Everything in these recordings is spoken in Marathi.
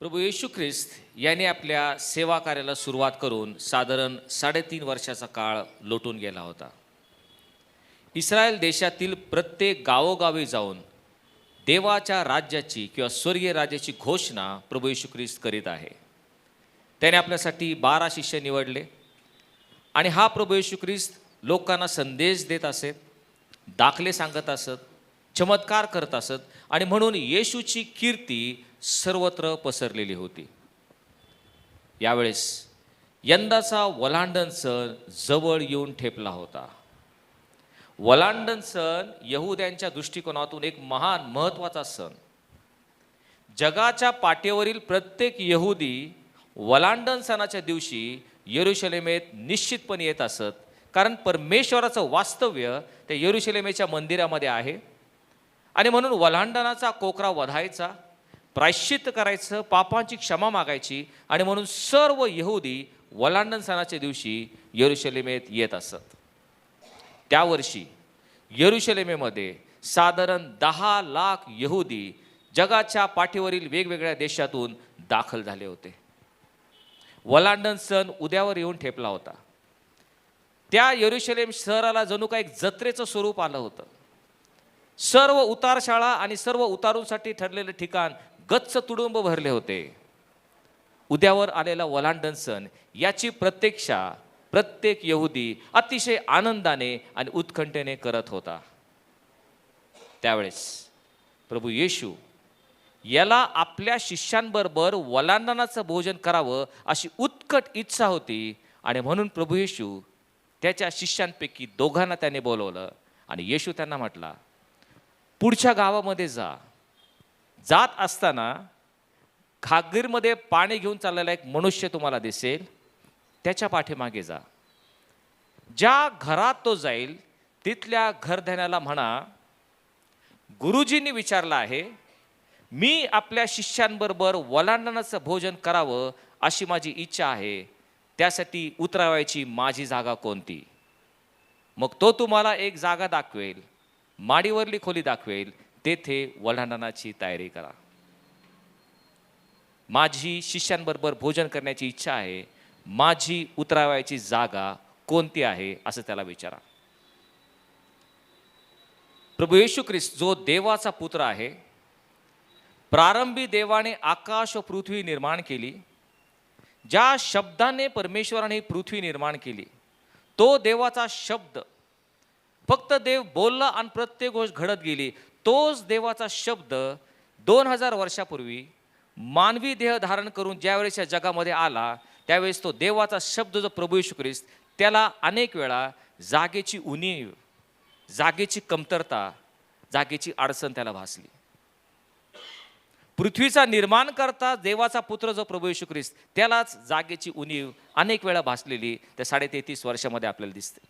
प्रभू येशू ख्रिस्त यांनी आपल्या सेवा कार्याला सुरुवात करून साधारण 3.5 वर्षाचा काळ लोटून गेला होता. इस्रायल देशातील प्रत्येक गावोगावी जाऊन देवाच्या राज्याची किंवा स्वर्गीय राज्याची घोषणा प्रभू येशू ख्रिस्त करीत आहे. त्याने आपल्यासाठी 12 शिष्य निवडले आणि हा प्रभू येशू ख्रिस्त लोकांना संदेश देत असत, दाखले सांगत असत, चमत्कार करत असत आणि म्हणून येशूची कीर्ती सर्वत्र पसरलेली होती. यावेळेस यंदाचा वलांडण सण जवळ येऊन ठेपला होता. वलांडण सण यहुद्यांच्या दृष्टिकोनातून एक महान महत्त्वाचा सण. जगाच्या पाठीवरील प्रत्येक यहुदी वलांडण सणाच्या दिवशी यरूशलेमेत निश्चितपणे येत असत, कारण परमेश्वराचं वास्तव्य त्या यरूशलेमेच्या मंदिरामध्ये आहे आणि म्हणून वलांडणाचा कोकरा वधायचा, प्रायश्चित्त करायचं, पापांची क्षमा मागायची आणि म्हणून सर्व यहुदी वलांडण सणाच्या दिवशी यरूशलेमेत येत असत. त्या वर्षी यरूशलेमेमध्ये साधारण 10 लाख यहुदी जगाच्या पाठीवरील वेगवेगळ्या देशातून दाखल झाले होते. वलांडण सण उद्यावर येऊन ठेपला होता. त्या यरूशलेम शहराला जणू काही एक जत्रेचं स्वरूप आलं होतं. सर्व उतारशाळा आणि सर्व उतारूंसाठी ठरलेले ठिकाण गच्च तुडुंब भरले होते. उद्यावर आलेला वलांडण सण याची प्रतीक्षा प्रत्येक यहुदी अतिशय आनंदाने आणि उत्कंठेने करत होता. त्यावेळेस प्रभू येशू याला आपल्या शिष्यांबरोबर वलांडणाचं भोजन करावं अशी उत्कट इच्छा होती आणि म्हणून प्रभू येशू त्याच्या शिष्यांपैकी 2 त्याने बोलवलं आणि येशू त्यांना म्हटला, पुढच्या गावामध्ये जात असताना घागरीमध्ये पाणी घेऊन चाललेला एक मनुष्य तुम्हाला दिसेल, त्याच्या पाठीमागे जा. ज्या घरात तो जाईल तिथल्या घरधण्याला म्हणा, गुरुजींनी विचारलं आहे, मी आपल्या शिष्यांबरोबर वलांडणाचं भोजन करावं अशी माझी इच्छा आहे, त्यासाठी उतरावायची माझी जागा कोणती? मग तो तुम्हाला एक जागा दाखवेल, माडीवरली खोली दाखवेल, तेथे वलांडणाची तयारी करा. माझी शिष्यांबरोबर भोजन करण्याची इच्छा आहे, माझी उतरावायची जागा कोणती आहे असं त्याला विचारा. प्रभू येशू ख्रिस्त जो देवाचा पुत्र आहे, प्रारंभी देवाने आकाश व पृथ्वी निर्माण केली. ज्या शब्दाने परमेश्वराने पृथ्वी निर्माण केली, तो देवाचा शब्द, फक्त देव बोलला आणि प्रत्येक गोष्ट घडत गेली. तोच देवाचा शब्द 2000 वर्षापूर्वी मानवी देह धारण करून ज्यावेळेस या जगामध्ये आला, त्यावेळेस तो देवाचा शब्द जो प्रभू येशू ख्रिस्त, त्याला अनेक वेळा जागेची उणीव, जागेची कमतरता, जागेची अडचण त्याला भासली. पृथ्वीचा निर्माण करता देवाचा पुत्र जो प्रभू येशू ख्रिस्त, त्यालाच जागेची उणीव अनेक वेळा भासलेली त्या 33.5 वर्षामध्ये आपल्याला दिसते.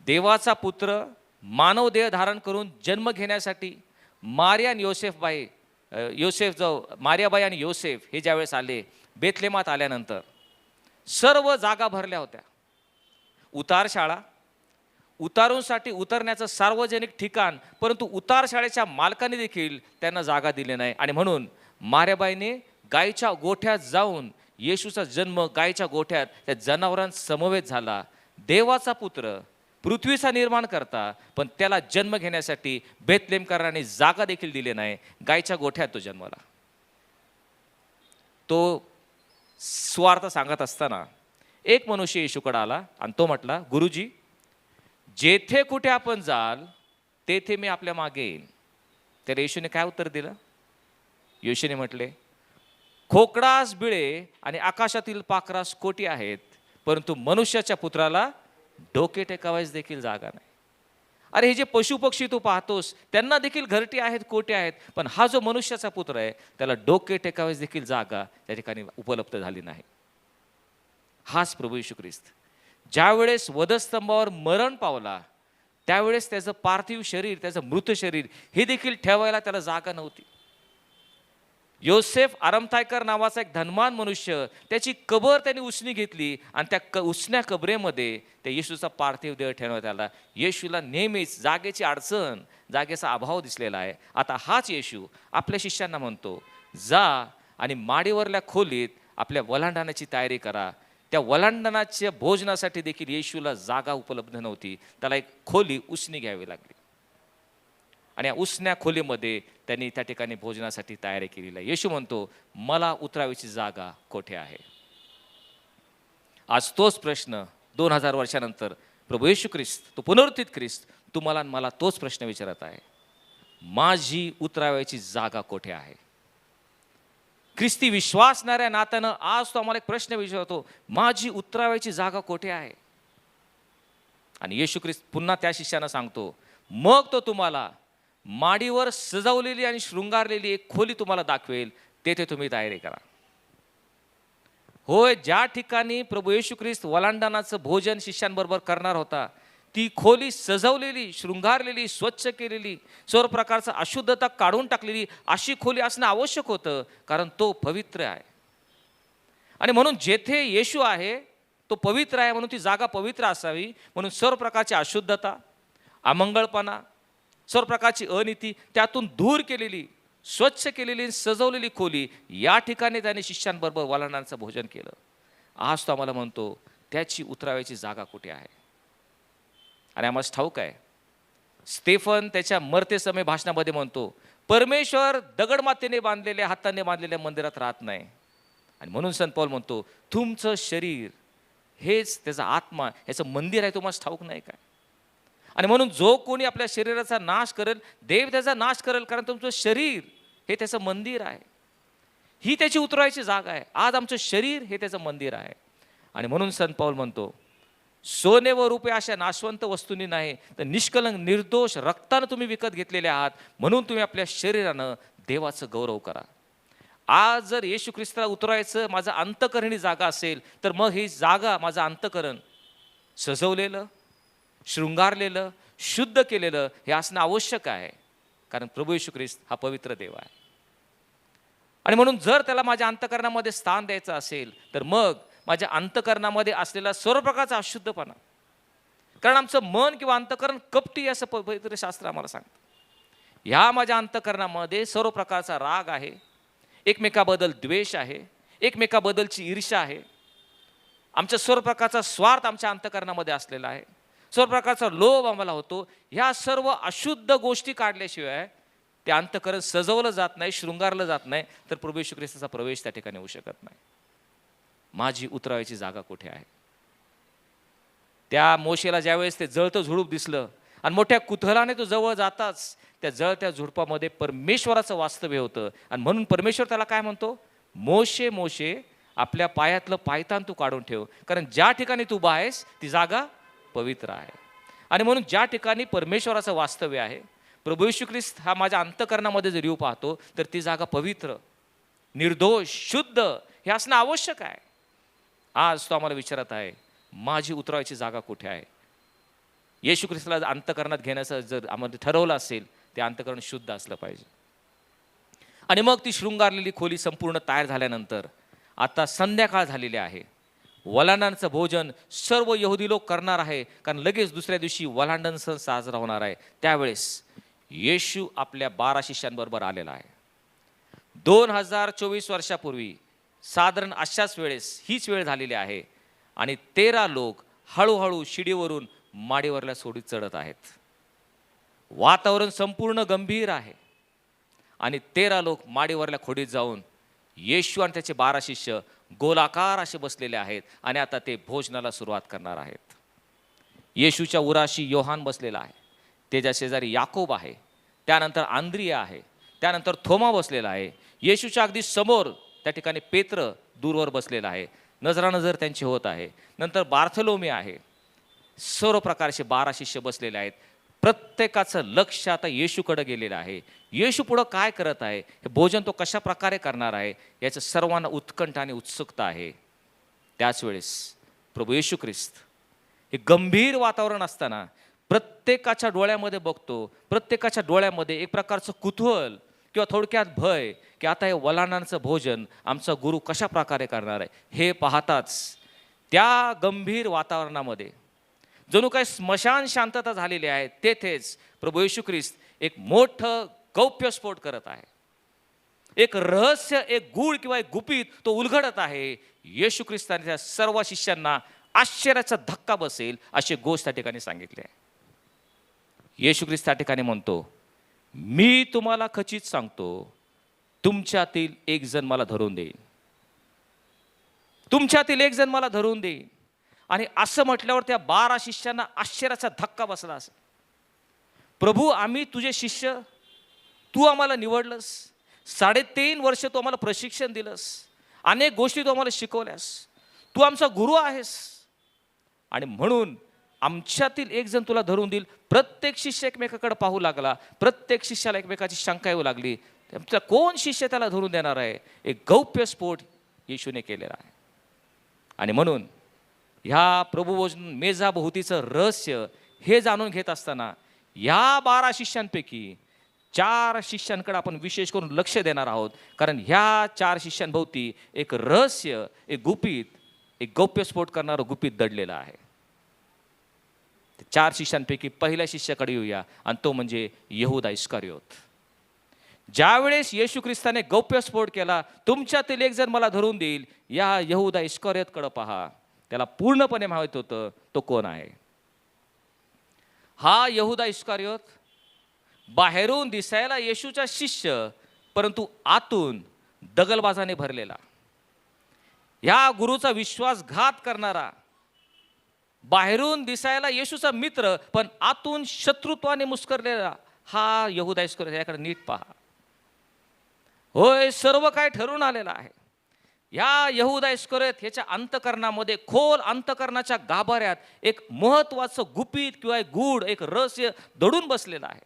देवाचा पुत्र मानव देह धारण करून जन्म घेण्यासाठी मारिया आणि मारियाबाई आणि योसेफ हे ज्यावेळेस आले, बेथलेमात आल्यानंतर सर्व जागा भरल्या होत्या. उतारशाळा, उतारूंसाठी उतरण्याचं सार्वजनिक ठिकाण, परंतु उतारशाळेच्या मालकाने देखील त्यांना जागा दिली नाही आणि म्हणून मारियाबाईने गायीच्या गोठ्यात जाऊन येशूचा जन्म गायीच्या गोठ्यात त्या जनावरांसमवेत झाला. देवाचा पुत्र पृथ्वीचा निर्माण करता, पण त्याला जन्म घेण्यासाठी बेथलेहमकरांनी जागा देखील दिली नाही. गायीच्या गोठ्यात तो जन्मला. तो स्वार्थ सांगत असताना एक मनुष्य येशूकडे आला आणि तो म्हटला, गुरुजी, जेथे कुठे आपण जाल तेथे मी आपल्या मागे येईन. तर येशूने काय उत्तर दिलं? येशूने म्हटले, खोकडास बिळे आणि आकाशातील पाखरास कोटी आहेत, परंतु मनुष्याच्या पुत्राला डोके टेकावायच देखील जागा नाही. अरे, हे जे पशु पक्षी तू पाहतोस त्यांना देखील घरटी आहेत, कोटे आहेत, पण हा जो मनुष्याचा पुत्र आहे त्याला डोके टेकावायच देखील जागा त्या ठिकाणी उपलब्ध झाली नाही. हाच प्रभू येशू ख्रिस्त ज्यावेळेस वधस्तंभावर मरण पावला, त्यावेळेस त्याचं पार्थिव शरीर, त्याचं मृत शरीर हे देखील ठेवायला त्याला जागा नव्हती. योसेफ अरमथायकर नावाचा एक धनवान मनुष्य, त्याची कबर त्यांनी उसनी घेतली आणि त्या उसन्या कबरेमध्ये त्या येशूचा पार्थिव देह ठेवण्यात आला. येशूला नेहमीच जागेची अडचण, जागेचा अभाव दिसलेला आहे. आता हाच येशू आपल्या शिष्यांना म्हणतो, जा आणि माडीवरल्या खोलीत आपल्या वलांडणाची तयारी करा. त्या वलांडणाच्या भोजनासाठी देखील येशूला जागा उपलब्ध नव्हती. त्याला एक खोली उसनी घ्यावी लागली आणि या उसन्या खोलीमध्ये त्यांनी त्या ठिकाणी भोजनासाठी तयारी केलेली आहे. येशू म्हणतो, मला उतरावीची जागा कोठे आहे? आज तोच प्रश्न 2000 वर्षानंतर प्रभू येशू ख्रिस्त, तो पुनरुत्थित ख्रिस्त, तुम्हाला आणि मला तोच प्रश्न विचारत आहे. माझी उतरावायची जागा कोठे आहे? ख्रिस्ती विश्वासणाऱ्या नात्यानं आज तो आम्हाला एक प्रश्न विचारतो, माझी उतरावायची जागा कोठे आहे? आणि येशू ख्रिस्त पुन्हा त्या शिष्यानं सांगतो, मग तो तुम्हाला माडीवर सजवलेली आणि शृंगारलेली एक खोली तुम्हाला दाखवेल, तेथे तुम्ही तयारी करा. होय, ज्या ठिकाणी प्रभू येशू ख्रिस्त वलांडणाचं भोजन शिष्यांबरोबर करणार होता, ती खोली सजवलेली, शृंगारलेली, स्वच्छ केलेली, सर्व प्रकारचा अशुद्धता काढून टाकलेली अशी खोली असणं आवश्यक होतं, कारण तो पवित्र आहे. आणि म्हणून जेथे येशू आहे तो पवित्र आहे, म्हणून ती जागा पवित्र असावी. म्हणून सर्व प्रकारची अशुद्धता, अमंगळपणा, सर्व प्रकारची अनिती त्यातून दूर केलेली, स्वच्छ केलेली, सजवलेली खोली, या ठिकाणी त्याने शिष्यांबरोबर वलांडणाचं भोजन केलं. आज तो आम्हाला म्हणतो, त्याची उतरावायची जागा कुठे आहे? आणि आम्हाला ठाऊक आहे, स्तेफन त्याच्या मर्तेसमय भाषणामध्ये म्हणतो, परमेश्वर दगडमातेने बांधलेल्या, हाताने बांधलेल्या मंदिरात राहत नाही. आणि म्हणून संत पौल म्हणतो, तुमचं शरीर हेच त्याचा आत्मा, याचं मंदिर आहे, तुम्हाला ठाऊक नाही काय? आणि म्हणून जो कोणी आपल्या शरीराचा नाश करेल, देव त्याचा नाश करेल, कारण तुमचं शरीर हे त्याचं मंदिर आहे. ही त्याची उतरायची जागा आहे. आज आमचं शरीर हे त्याचं मंदिर आहे. आणि म्हणून संत पौल म्हणतो, सोने व रुपये अशा नाशवंत वस्तूंनी नाही, तर निष्कलंक निर्दोष रक्तानं तुम्ही विकत घेतलेले आहात, म्हणून तुम्ही आपल्या शरीरानं देवाचं गौरव करा. आज जर येशू ख्रिस्ताला उतरायचं माझं अंतकरणी जागा असेल, तर मग ही जागा, माझं अंतकरण सजवलेलं, शृंगारलेलं, शुद्ध केलेलं हे असणं आवश्यक आहे, कारण प्रभू येशू ख्रिस्त हा पवित्र देव आहे. आणि म्हणून जर त्याला माझ्या अंतकरणामध्ये स्थान द्यायचं असेल, तर मग माझ्या अंतकरणामध्ये असलेला सर्व प्रकारचा अशुद्धपणा, कारण आमचं मन किंवा अंतकरण कपटी असं पवित्र शास्त्र आम्हाला सांगतं. ह्या माझ्या अंतकरणामध्ये सर्व प्रकारचा राग आहे, एकमेकाबद्दल द्वेष आहे, एकमेकाबद्दलची ईर्ष्या आहे, आमच्या सर्व प्रकारचा स्वार्थ आमच्या अंतकरणामध्ये असलेला आहे, सर्व प्रकारचा लोभ आम्हाला होतो. ह्या सर्व अशुद्ध गोष्टी काढल्याशिवाय ते अंतकरण सजवलं जात नाही, शृंगारलं जात नाही, तर प्रभू येशू ख्रिस्ताचा प्रवेश त्या ठिकाणी होऊ शकत नाही. माझी उतरावायची जागा कुठे आहे? त्या मोशेला ज्यावेळेस ते जळतं झुडूप दिसलं आणि मोठ्या कुतूहलाने तो जवळ जाताच त्या जळत्या झुडपामध्ये परमेश्वराचं वास्तव्य होतं. आणि म्हणून परमेश्वर त्याला काय म्हणतो, मोशे मोशे, आपल्या पायातलं पायतान तू काढून ठेव, कारण ज्या ठिकाणी तू उभा आहेस ती जागा पवित्र आहे. आणि म्हणून ज्या ठिकाणी परमेश्वराचं वास्तव्य आहे, प्रभू येशू ख्रिस्त हा माझ्या अंतकरणामध्ये जर येऊ पाहतो, तर ती जागा पवित्र, निर्दोष, शुद्ध हे असणं आवश्यक आहे. आज तो आम्हाला विचारत आहे, माझी उतरावायची जागा कुठे आहे? येशू ख्रिस्ताला अंतकरणात घेण्याचं जर आम्हाला ठरवलं असेल, ते अंतकरण शुद्ध असलं पाहिजे. आणि मग ती शृंगारलेली खोली संपूर्ण तयार झाल्यानंतर आता संध्याकाळ झालेली आहे. वलांडणाचं भोजन सर्व यहुदी लोक करणार आहे, कारण लगेच दुसऱ्या दिवशी वलांडण सण साजरा होणार आहे. त्यावेळेस येशू आपल्या 12 शिष्यांबरोबर आलेला आहे. 2024 वर्षापूर्वी साधारण अशाच वेळेस हीच वेळ झालेली आहे आणि 13 लोक हळूहळू शिडीवरून माडीवरल्या सोडीत चढत आहेत. वातावरण संपूर्ण गंभीर आहे आणि 13 लोक माडीवरल्या खोडीत जाऊन येशू आणि त्याचे 12 शिष्य गोलाकार असे बसलेले आहेत आणि आता ते भोजनाला सुरुवात करणार आहेत. येशूच्या उराशी योहान बसलेला आहे, त्याच्या शेजारी याकोब आहे, त्यानंतर आंद्रिया आहे, त्यानंतर थोमा बसलेला आहे. येशूच्या अगदी समोर त्या ठिकाणी पेत्र दूरवर बसलेला आहे, नजरानजर त्यांची होत आहे. नंतर बार्थलोमे आहे. सर्व प्रकारचे 12 शिष्य बसलेले आहेत. प्रत्येकाचं लक्ष आता येशूकडे गेलेलं आहे. येशू पुढं काय करत आहे, हे भोजन तो कशा प्रकारे करणार आहे, याचं सर्वांना उत्कंठ आणि उत्सुकता आहे. त्याच वेळेस प्रभू येशू ख्रिस्त हे गंभीर वातावरण असताना प्रत्येकाच्या डोळ्यामध्ये बघतो, प्रत्येकाच्या डोळ्यामध्ये एक प्रकारचं कुतूहल किंवा थोडक्यात भय, की आता हे वलांडणाचं भोजन आमचा गुरु कशा प्रकारे करणार आहे. हे पाहताच त्या गंभीर वातावरणामध्ये जणू काही स्मशान शांतता झालेली आहे. तेथेच प्रभू येशू ख्रिस्त एक मोठं गौप्यस्फोट करत आहे. एक रहस्य, एक गूढ किंवा एक गुपित तो उलगडत आहे. येशू ख्रिस्ताने त्या सर्व शिष्यांना आश्चर्याचा धक्का बसेल अशी गोष्ट त्या ठिकाणी सांगितली आहे. येशू ख्रिस्त त्या ठिकाणी म्हणतो, मी तुम्हाला खचित सांगतो, तुमच्यातील एक जण मला धरून देईल. तुमच्यातील एक जण मला धरून देईल. आणि असं म्हटल्यावर त्या 12 शिष्यांना आश्चर्याचा धक्का बसला असेल. प्रभू, आम्ही तुझे शिष्य, तू आम्हाला निवडलंस, 3.5 वर्ष तू आम्हाला प्रशिक्षण दिलंस, अनेक गोष्टी तू आम्हाला शिकवल्यास, तू आमचा गुरु आहेस, आणि म्हणून आमच्यातील एक जण तुला धरून देईल. प्रत्येक शिष्य एकमेकाकडे पाहू लागला. प्रत्येक शिष्याला एकमेकाची शंका येऊ लागली. कोण शिष्य त्याला धरून देणार आहे? एक गौप्यस्फोट येशूने केलेला आहे. आणि म्हणून ह्या प्रभुभोजन मेजाभोवतीचं रहस्य हे जाणून घेत असताना या 12 शिष्यांपैकी 4 शिष्यांकडे आपण विशेष करून लक्ष देणार आहोत. कारण ह्या 4 शिष्यांभोवती एक रहस्य, एक गुपित, एक गौप्यस्फोट करणारं गुपित दडलेलं आहे. 4 शिष्यांपैकी पहिल्या शिष्याकडे येऊया, आणि तो म्हणजे यहूदा इस्करियोत. ज्यावेळेस येशू ख्रिस्ताने गौप्यस्फोट केला, तुमच्यातील एक जण मला धरून देईल, या यहूदा इस्करियोतकडे पहा. त्याला पूर्णपणे माहित होतं तो कोण आहे. हा यहूदा इस्करियोत बाहेरून दिसायला येशूचा शिष्य, परंतु आतून दगलबाजाने भरलेला, या गुरुचा विश्वासघात करणारा, बाहेरून दिसायला येशूचा मित्र पण आतून शत्रुत्वाने मुस्करलेला हा यहूदा इस्करियोत. याकडे नीट पहा. होय, सर्व काय ठरून आलेलं आहे. या यहूदा इस्करियोत ह्याच्या अंतकरणामध्ये, खोल अंतकरणाच्या गाभाऱ्यात एक महत्वाचं गुपित किंवा एक गूढ, एक रहस्य दडून बसलेलं आहे.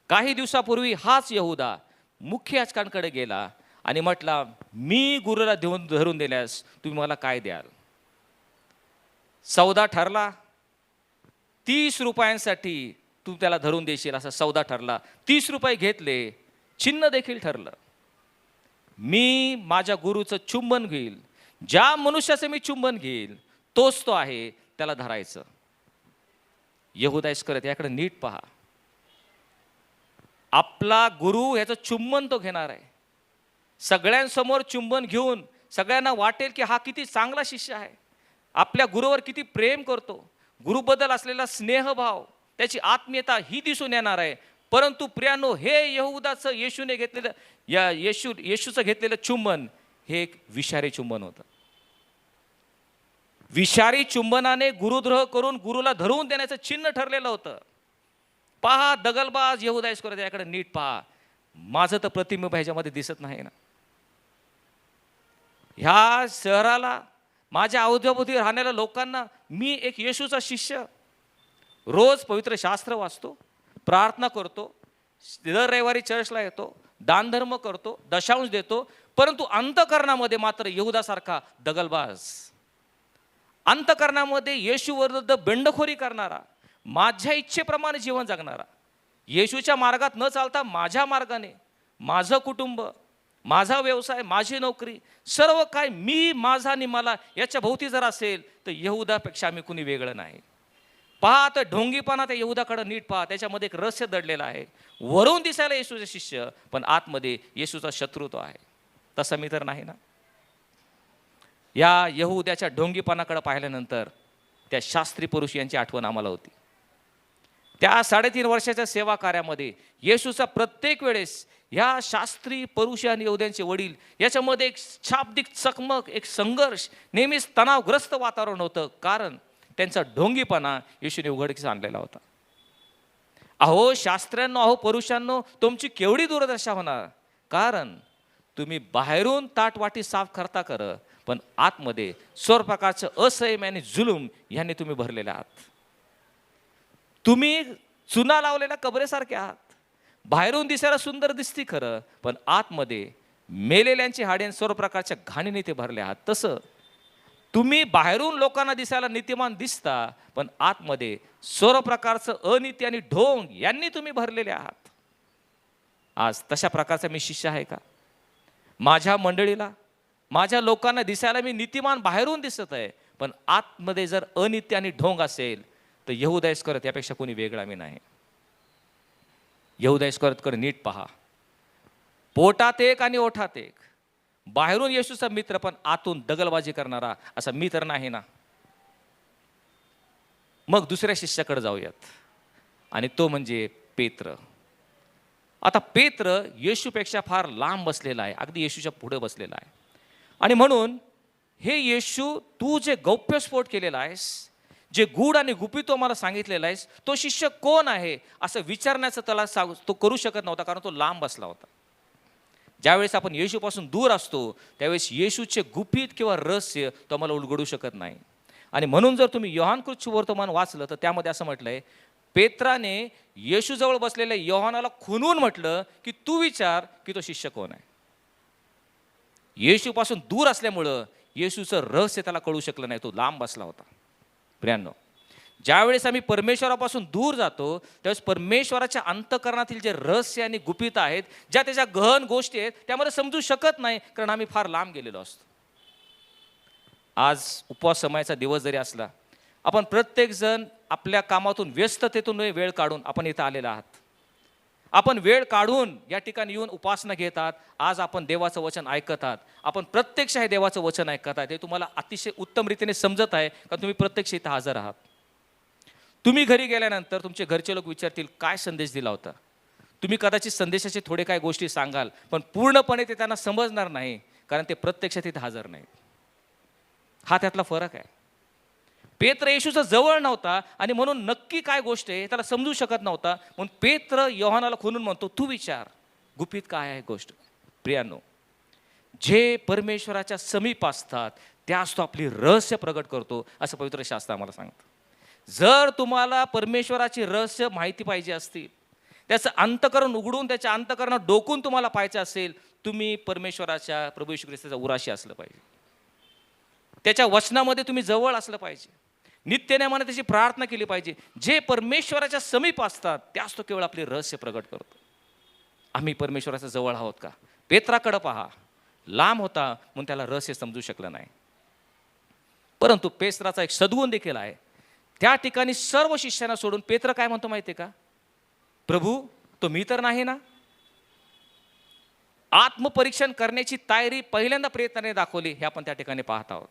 काही दिवसापूर्वी हाच यहूदा मुख्य याजकांकडे गेला आणि म्हटला, मी गुरुला धरून दिल्यास तुम्ही मला काय द्याल? सौदा ठरला. 30 रुपयांसाठी तू त्याला धरून देशील असा सौदा ठरला. 30 रुपये घेतले. चिन्ह देखील ठरलं. मी माझ्या गुरुचं चुंबन घेईल. ज्या मनुष्याचं मी चुंबन घेईल तोच तो आहे, त्याला धरायचं. यहूदा इस्करियोत याकडे नीट पहा. आपला गुरु ह्याचं चुंबन तो घेणार आहे. सगळ्यांसमोर चुंबन घेऊन सगळ्यांना वाटेल की हा किती चांगला शिष्य आहे, आपल्या गुरुवर किती प्रेम करतो, गुरुबद्दल असलेला स्नेहभाव, त्याची आत्मीयता ही दिसून येणार आहे. परंतु प्रियानो, हे यहूदाचं येशूने घेतलेलं, येशूचं घेतलेलं चुंबन हे एक विषारी चुंबन होतं. विषारी चुंबनाने गुरुद्रोह करून गुरुला धरून देण्याचं चिन्ह ठरलेलं होतं. पहा, दगलबाज यहूदा इस्करियोत याकडे नीट पहा. माझं तर प्रतिबिंब ह्याच्यामध्ये दिसत नाही ना. ह्या शहराला, माझ्या अवतीभोवती राहणाऱ्या लोकांना मी एक येशूचा शिष्य, रोज पवित्र शास्त्र वाचतो, प्रार्थना करतो, दर रविवारी चर्चला येतो, दानधर्म करतो, दशांश देतो, परंतु अंतकरणामध्ये मात्र यहूदासारखा दगलबाज, अंतकरणामध्ये येशू विरुद्ध बंडखोरी करणारा, माझ्या इच्छेप्रमाणे जीवन जगणारा, येशूच्या मार्गात न चालता माझ्या मार्गाने, माझं कुटुंब, माझा व्यवसाय, माझी नोकरी, सर्व काय मी, माझा आणि मला याच्या भोवती जर असेल तर यहूदापेक्षा आम्ही कुणी वेगळं नाही. पहा, तर ढोंगीपणा त्या यहूदाकडे नीट पहा. त्याच्यामध्ये एक रहस्य दडलेलं आहे. वरून दिसायला येशूचे शिष्य, पण आतमध्ये येशूचा शत्रुत्व आहे. तसं मी तर नाही ना. या यहूद्याच्या ढोंगीपणाकडे पाहिल्यानंतर त्या शास्त्री पुरुष यांची आठवण आम्हाला होती. त्या 3.5 वर्षाच्या सेवा कार्यामध्ये येशूचा प्रत्येक वेळेस ह्या शास्त्री पुरुष आणि यहूद्यांचे वडील याच्यामध्ये एक शाब्दिक चकमक, एक संघर्ष, नेहमीच तणावग्रस्त वातावरण होतं. कारण त्यांचा ढोंगीपणा येशूने उघडकीस आणलेला होता. अहो शास्त्र्यांनो, अहो पुरुषांनो, तुमची केवढी दुर्दशा होणार. कारण तुम्ही बाहेरून ताटवाटी साफ करता खरं, पण आतमध्ये सर्व प्रकारचं असंयम आणि जुलूम यांनी तुम्ही भरलेले आहात. तुम्ही चुना लावलेल्या कबरेसारखे आहात. बाहेरून दिसायला सुंदर दिसती खरं, पण आतमध्ये मेलेल्यांची हाडे सर्व प्रकारच्या घाणीने ते भरले आहात. तसं तुम्ही बाहेरून लोकांना दिसायला नीतिमान दिसता, पण आतमध्ये सर्व प्रकारचं अनित्य आणि ढोंग यांनी तुम्ही भरलेले आहात. आज तशा प्रकारचा मी शिष्य आहे का? माझ्या मंडळीला, माझ्या लोकांना दिसायला मी नीतिमान बाहेरून दिसत आहे, पण आतमध्ये जर अनित्य आणि ढोंग असेल तर यहूदा इस्करियोत यापेक्षा कोणी वेगळा मी नाही. यहूदा इस्करियोतकडे नीट पहा. पोटात एक आणि ओठात एक. बाहेरून येशूचा मित्र पण आतून दगलबाजी करणारा असा मी तर नाही ना. मग दुसऱ्या शिष्याकडे जाऊयात आणि तो म्हणजे पेत्र. आता पेत्र येशूपेक्षा फार लांब बसलेला आहे, अगदी येशूच्या पुढे बसलेला आहे. आणि म्हणून हे येशू, तू जे गौप्यस्फोट केलेला आहेस, जे गूढ आणि गुपित तो मला सांगितलेला आहेस, तो शिष्य कोण आहे असं विचारण्याचं त्याला तो करू शकत नव्हता, कारण तो लांब बसला होता. ज्यावेळेस आपण येशूपासून दूर असतो त्यावेळेस येशूचे गुपित किंवा रहस्य तो आम्हाला उलगडू शकत नाही. आणि म्हणून जर तुम्ही योहानकृत सुवर्तमान वाचलं तर त्यामध्ये असं म्हटलंय, पेत्राने येशूजवळ बसलेल्या योहानाला खुनवून म्हटलं की तू विचार की तो शिष्य कोण आहे. येशूपासून दूर असल्यामुळं येशूचं रहस्य त्याला कळू शकलं नाही, तो लांब बसला होता. प्रियांनो, ज्यावेळेस आम्ही परमेश्वरापासून दूर जातो त्यावेळेस परमेश्वराच्या अंतःकरणातील जे रहस्य आणि गुपित आहेत, ज्या त्याच्या गहन गोष्टी आहेत, त्यामध्ये समजू शकत नाही, कारण आम्ही फार लांब गेलेलो असतो. आज उपवास समयाचा दिवस जरी असला, आपण प्रत्येकजण आपल्या कामातून व्यस्ततेतून वेळ काढून आपण इथं आलेला आहात. आपण वेळ काढून या ठिकाणी येऊन उपासना घेतात. आज आपण देवाचं वचन ऐकत आहात. आपण प्रत्यक्ष हे देवाचं वचन ऐकत आहात. हे तुम्हाला अतिशय उत्तम रीतीने समजत आहे का तुम्ही प्रत्यक्ष इथं हजर आहात. तुम्ही घरी गेल्यानंतर तुमचे घरचे लोक विचारतील काय संदेश दिला होता. तुम्ही कदाचित संदेशाचे थोडे काय गोष्टी सांगाल, पण पूर्णपणे ते त्यांना समजणार नाही, कारण ते प्रत्यक्षात इथं हजर नाहीत. हा त्यातला फरक आहे. पेत्र येशूचा जवळ नव्हता आणि म्हणून नक्की काय गोष्ट आहे त्याला समजू शकत नव्हता. म्हणून पेत्र योहानाला खुनून म्हणतो तू विचार गुपित काय आहे गोष्ट. प्रियांनो, जे परमेश्वराच्या समीप असतात त्यास तो आपली रहस्य प्रगट करतो असं पवित्र शास्त्र आम्हाला सांगतं. जर तुम्हाला परमेश्वराची रहस्य माहिती पाहिजे असतील, त्याचं अंतःकरण उघडून त्याच्या अंतःकरणात डोकून तुम्हाला पाहायचं असेल, तुम्ही परमेश्वराच्या प्रभू येशू ख्रिस्ताच्या उराशी असलं पाहिजे. त्याच्या वचनामध्ये तुम्ही जवळ असलं पाहिजे. नित्यनेमाने त्याची प्रार्थना केली पाहिजे. जे परमेश्वराच्या समीप असतात त्यास तो केवळ आपले रहस्य प्रगट करतो. आम्ही परमेश्वराच्या जवळ आहोत का? पेत्राकडे पहा, लांब होता म्हणून त्याला रहस्य समजू शकलं नाही. परंतु पेत्राचा एक सद्गुण देखील आहे. त्या ठिकाणी सर्व शिष्यांना सोडून पेत्र काय म्हणतो माहिती आहे का? प्रभू, तो मी तर नाही ना. आत्मपरीक्षण करण्याची तयारी पहिल्यांदा प्रयत्नाने दाखवली हे आपण त्या ठिकाणी पाहत आहोत.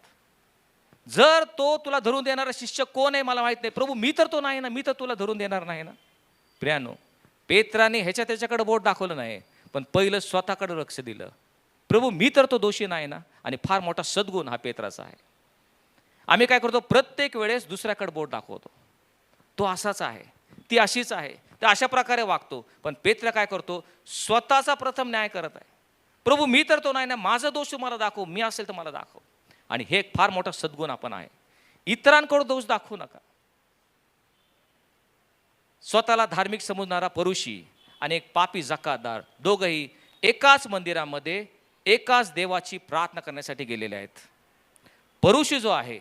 जर तो तुला धरून देणारा शिष्य कोण आहे मला माहित नाही, प्रभू मी तर तो नाही ना, मी तर तुला धरून देणार नाही ना. प्रियानो, पेत्राने ह्याच्या त्याच्याकडे बोट दाखवलं नाही, पण पहिलं स्वतःकडे लक्ष दिलं. प्रभू मी तर तो दोषी नाही ना. आणि फार मोठा सद्गुण हा पेत्राचा आहे. आम्ही काय करतो, प्रत्येक वेळेस दुसऱ्याकडे बोट दाखवतो. तो असाच आहे, ती अशीच आहे, तर अशा प्रकारे वागतो. पण पेत्र काय करतो, स्वतःचा प्रथम न्याय करत आहे. प्रभू मी तर तो नाही ना, माझा दोष तुम्हाला दाखव, मी असेल तर मला दाखव. आणि हे एक फार मोठा सद्गुण आपण आहे. इतरांकडे दोष दाखवू नका. स्वतःला धार्मिक समजणारा परुषी आणि एक पापी जकातदार दोघंही एकाच मंदिरामध्ये एकाच देवाची प्रार्थना करण्यासाठी गेलेले आहेत. परुषी जो आहे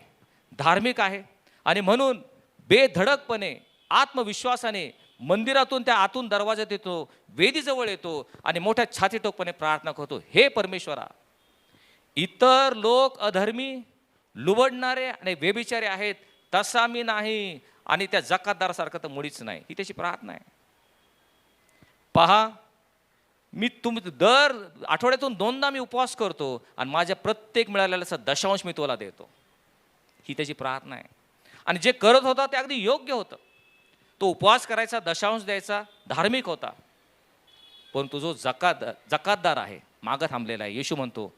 धार्मिक आहे आणि म्हणून बेधडकपणे आत्मविश्वासाने मंदिरातून त्या आतून दरवाजात येतो, वेदीजवळ येतो आणि मोठ्या छातीटोकपणे प्रार्थना करतो, हे परमेश्वरा, इतर लोक अधर्मी, लुबडणारे आणि व्यभिचारी आहेत, तसा मी नाही आणि त्या जकातदारासारखं तर मुळीच नाही. ही त्याची प्रार्थना आहे. पहा, मी दर आठवड्यातून 2दा मी उपवास करतो आणि माझ्या प्रत्येक मिळालेल्याचा दशांश मी तुला देतो. ही त्याची प्रार्थना आहे. आणि जे करत होता ते अगदी योग्य होतं. तो उपवास करायचा, दशांश द्यायचा, धार्मिक होता. परंतु जो जकातदार आहे, मागं थांबलेला आहे, येशू म्हणतो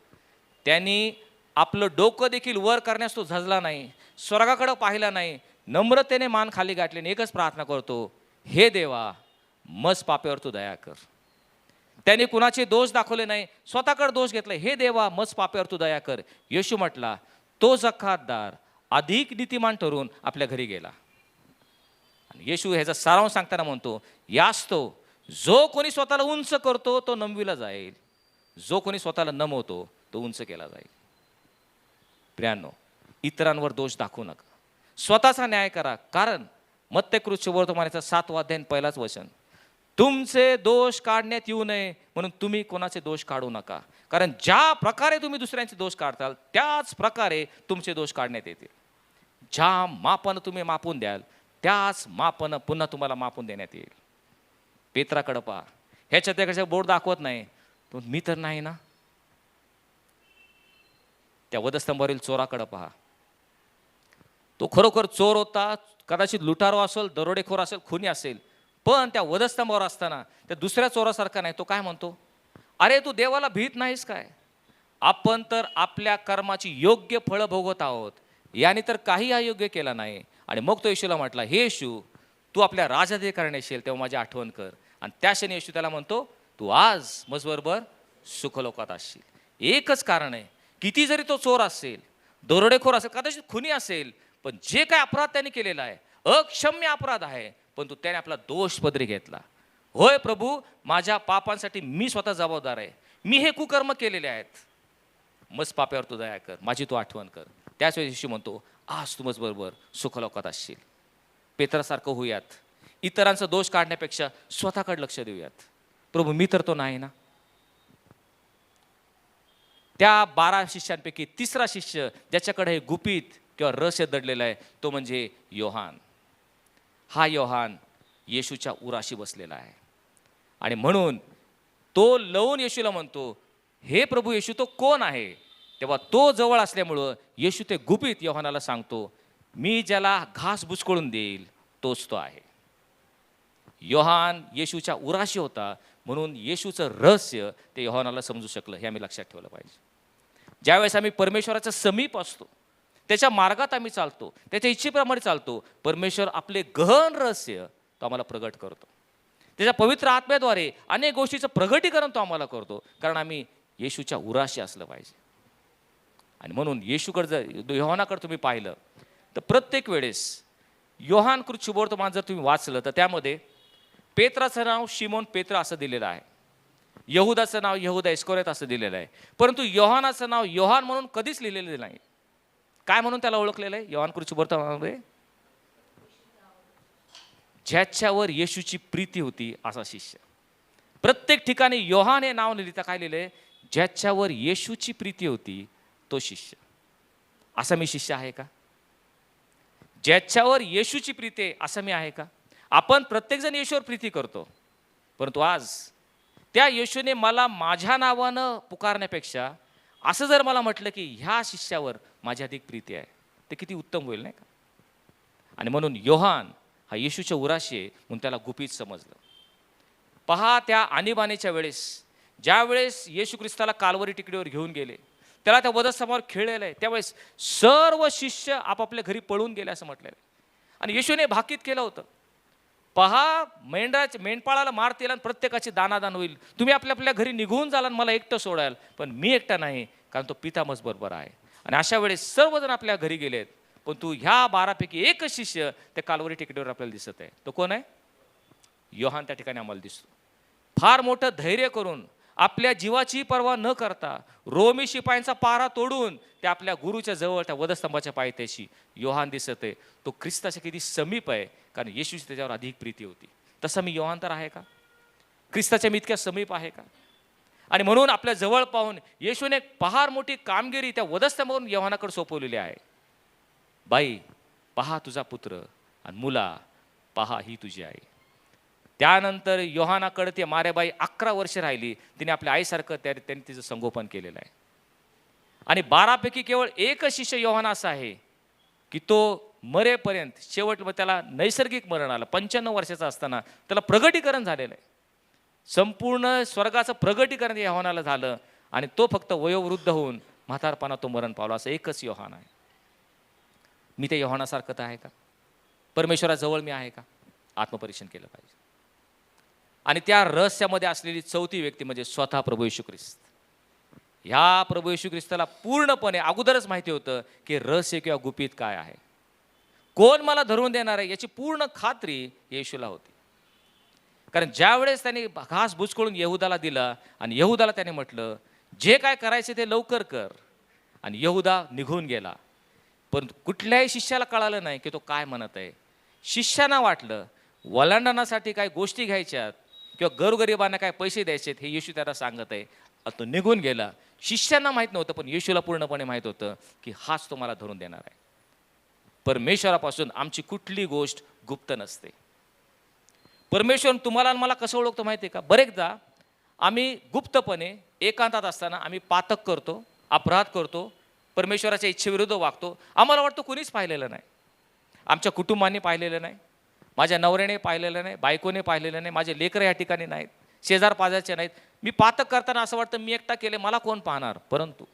त्यांनी आपलं डोकं देखील वर करण्यास तो झजला नाही, स्वर्गाकडे पाहिला नाही, नम्रतेने मान खाली गाठल्याने एकच प्रार्थना करतो, हे देवा मज पापेवर तू दया कर. त्याने कुणाचे दोष दाखवले नाही, स्वतःकडे दोष घेतला, हे देवा मज पापेवर तू दया कर. येशू म्हटला, तो जकातदार अधिक नीतिमान ठरून आपल्या घरी गेला. आणि येशू ह्याचा सारांश सांगताना म्हणतो, यास्तो जो कोणी स्वतःला उंच करतो तो नमविला जाईल, जो कोणी स्वतःला नमवतो तो उंच केला जाईल. प्रियांनो, इतरांवर दोष दाखवू नका, स्वतःचा न्याय करा. कारण मत्तेकृत सुवर्तमानाचा 7वा अध्याय 1 वचन, तुमचे दोष काढण्यात येऊ नये म्हणून तुम्ही कोणाचे दोष काढू नका. कारण ज्या प्रकारे तुम्ही दुसऱ्यांचे दोष काढताल त्याच प्रकारे तुमचे दोष काढण्यात येतील. ज्या मापानं तुम्ही मापून द्याल त्याच मापानं पुन्हा तुम्हाला मापून देण्यात येईल. पेत्राकडे पहा, ह्याच्या त्याकडे बोट दाखवत नाही, तो मी तर नाही ना. त्या वधस्तंभावरील चोराकडे पहा. तो खरोखर चोर होता, कदाचित लुटारो असेल, दरोडेखोर असेल, खुनी असेल, पण त्या वधस्तंभावर असताना त्या दुसऱ्या चोरासारखा नाही. तो काय म्हणतो, अरे तू देवाला भीत नाहीस काय? आपण तर आपल्या कर्माची योग्य फळं भोगत आहोत, याने तर काही अयोग्य केला नाही. आणि मग तो येशूला म्हटला, हे येशू, तू आपल्या राजाधिकाराने येशील तेव्हा माझी आठवण कर. आणि त्या क्षणी येशू त्याला म्हणतो, तू आज मजबरोबर सुखलोकात असशील. एकच कारण आहे, किती जरी तो चोर असेल, दरोडेखोर असेल, कदाचित खुनी असेल, पण जे काय अपराध त्याने केलेला आहे, अक्षम्य अपराध आहे, पण त्याने आपला दोष पदरी घेतला. होय प्रभू, माझ्या पापांसाठी मी स्वतः जबाबदार आहे, मी हे कुकर्म केलेले आहेत, मज पाप्यावर तू दया कर, माझी तू आठवण कर. त्याच वेळी येशू म्हणतो, आज तू मज बरोबर सुखलोकात असशील. पेत्रासारखं होऊयात, इतरांचा दोष काढण्यापेक्षा स्वतःकडे लक्ष देऊयात. प्रभू मी तर तो नाही ना. त्या 12 शिष्यांपैकी तिसरा शिष्य ज्याच्याकडे हे गुपित किंवा रहस्य दडलेलं आहे, तो म्हणजे योहान. हा योहान येशूच्या उराशी बसलेला आहे. आणि म्हणून तो लवून येशूला म्हणतो, हे प्रभू येशू, तो कोण आहे? तेव्हा तो जवळ असल्यामुळं येशू ते गुपित योहानाला सांगतो, मी ज्याला घास बुचकळून देईल तोच तो आहे. योहान येशूच्या उराशी होता, म्हणून येशूचं रहस्य ते योहानाला समजू शकलं. हे आम्ही लक्षात ठेवलं पाहिजे. ज्यावेळेस आम्ही परमेश्वराच्या समीप असतो, त्याच्या मार्गात आम्ही चालतो, त्याच्या इच्छेप्रमाणे चालतो, परमेश्वर आपले गहन रहस्य तो आम्हाला प्रगट करतो. त्याच्या पवित्र आत्म्याद्वारे अनेक गोष्टीचं प्रगटीकरण तो आम्हाला करतो, कारण आम्ही येशूच्या उराशी असलं पाहिजे. आणि म्हणून येशूकडे जर योहानाकडे तुम्ही पाहिलं तर प्रत्येक वेळेस योहानकृत शुभवर्तमान जर तुम्ही वाचलं तर त्यामध्ये पेत्राचं नाव शिमोन पेत्र असं दिलेलं आहे, यहुदाचं नाव यहुदा इस्करियोत असं दिलेलं आहे, परंतु योहानाचं नाव योहान म्हणून कधीच लिहिलेलं नाही. काय म्हणून त्याला ओळखलेलं आहे योहानकृत शुभवर्तमानामध्ये? ज्याच्यावर येशूची प्रीती होती असा शिष्य. प्रत्येक ठिकाणी योहान हे नाव लिहिता काय लिहिलंय? ज्याच्यावर येशूची प्रीती होती तो शिष्य. असा मी शिष्य आहे का? ज्याच्यावर येशूची प्रीती आहे असं मी आहे का? आपण प्रत्येकजण येशूवर प्रीती करतो, परंतु आज त्या येशूने मला माझ्या नावानं पुकारण्यापेक्षा असं जर मला म्हटलं की ह्या शिष्यावर माझी अधिक प्रीती आहे, ते किती उत्तम होईल नाही का? आणि म्हणून योहान हा येशूच्या उराशी आहे म्हणून त्याला गुपित समजलं. पहा, त्या आणीबाणीच्या वेळेस ज्या वेळेस येशू ख्रिस्ताला काल्वरी टेकडीवर घेऊन गेले, त्याला त्या वधस्तंभावर खेळलेलं आहे, त्यावेळेस सर्व शिष्य आपापल्या घरी पळून गेले असं म्हटलेलं आहे. आणि येशूने भाकीत केलं होतं, पहा मेंढपाळाला मारतील आणि प्रत्येकाची दानादान होईल, तुम्ही आपल्या आपल्या घरी निघून जाल आणि मला एकटं सोडाल, पण मी एकटा नाही, कारण तो पिता मज बरोबर आहे. आणि अशा वेळेस सर्वजण आपल्या घरी गेलेत, पण तू ह्या 12 पैकी एकच शिष्य त्या काल्वरी टेकडीवर आपल्याला दिसत आहे. तो कोण आहे? योहान त्या ठिकाणी आम्हाला दिसतो. फार मोठं धैर्य करून आपल्या जीवाची पर्वा न करता रोमी शिपायांचा पारा तोडून त्या आपल्या गुरुच्या जवळ त्या वधस्तंभाच्या पायथ्याशी योहान दिसत आहे. तो ख्रिस्ताच्या किती समीप आहे, कारण येशूची त्याच्यावर अधिक प्रीती होती. तसा मी योहान तर आहे का? ख्रिस्ताच्या मी इतक्या समीप आहे का? आणि म्हणून आपल्या जवळ पाहून येशूने फार मोठी कामगिरी त्या वधस्तंभावरून योहानाकडे सोपवलेली आहे. बाई, पहा तुझा पुत्र, आणि मुला, पहा ही तुझी आई. त्यानंतर योहानाकडे ती मारेबाई 11 वर्ष राहिली. तिने आपल्या आईसारखं त्यांनी तिचं संगोपन केलेलं आहे. आणि 12 पैकी केवळ एकच शिष्य योहान असा आहे की तो मरेपर्यंत, शेवट त्याला नैसर्गिक मरण आलं, 95 वर्षाचा असताना त्याला प्रगटीकरण झालेलं आहे. संपूर्ण स्वर्गाचं प्रगटीकरण योहानाला झालं आणि तो फक्त वयोवृद्ध होऊन म्हातारपणात तो मरण पावला. असं एकच योहान आहे. मी ते योहानासारखं तर आहे का? परमेश्वराजवळ मी आहे का? आत्मपरीक्षण केलं पाहिजे. आणि त्या रहस्यामध्ये असलेली चौथी व्यक्ती म्हणजे स्वतः प्रभू येशू ख्रिस्त. ह्या प्रभू येशू ख्रिस्ताला पूर्णपणे अगोदरच माहिती होतं की रहस्य किंवा गुपित काय आहे, कोण मला धरून देणार आहे याची पूर्ण खात्री येशूला होती. कारण ज्यावेळेस त्याने घास बुचकळून यहुदाला दिला आणि यहुदाला त्याने म्हटलं जे काय करायचे ते लवकर कर, आणि यहुदा निघून गेला, पण कुठल्याही शिष्याला कळालं नाही की तो काय म्हणत आहे. शिष्यांना वाटलं वलांडणासाठी काय गोष्टी घ्यायच्यात किंवा गरगरिबांना काय पैसे द्यायचे हे येशू त्याला सांगत आहे. तो निघून गेला. शिष्यांना माहीत नव्हतं, पण येशूला पूर्णपणे माहीत होतं की हाच तो मला धरून देणार आहे. परमेश्वरापासून आमची कुठली गोष्ट गुप्त नसते. परमेश्वर तुम्हाला आणि मला कसं ओळखतो माहिती आहे का? बरेचदा आम्ही गुप्तपणे एकांतात असताना आम्ही पातक करतो, अपराध करतो, परमेश्वराच्या इच्छेविरुद्ध वागतो. आम्हाला वाटतं कुणीच पाहिलेलं नाही. आमच्या कुटुंबाने पाहिलेलं नाही, माझ्या नवऱ्याने पाहिलेलं नाही, बायकोने पाहिलेलं नाही, माझे लेकरं या ठिकाणी नाहीत, शेजार पाजारचे नाहीत. मी पातक करताना असं वाटतं मी एकटा केले, मला कोण पाहणार. परंतु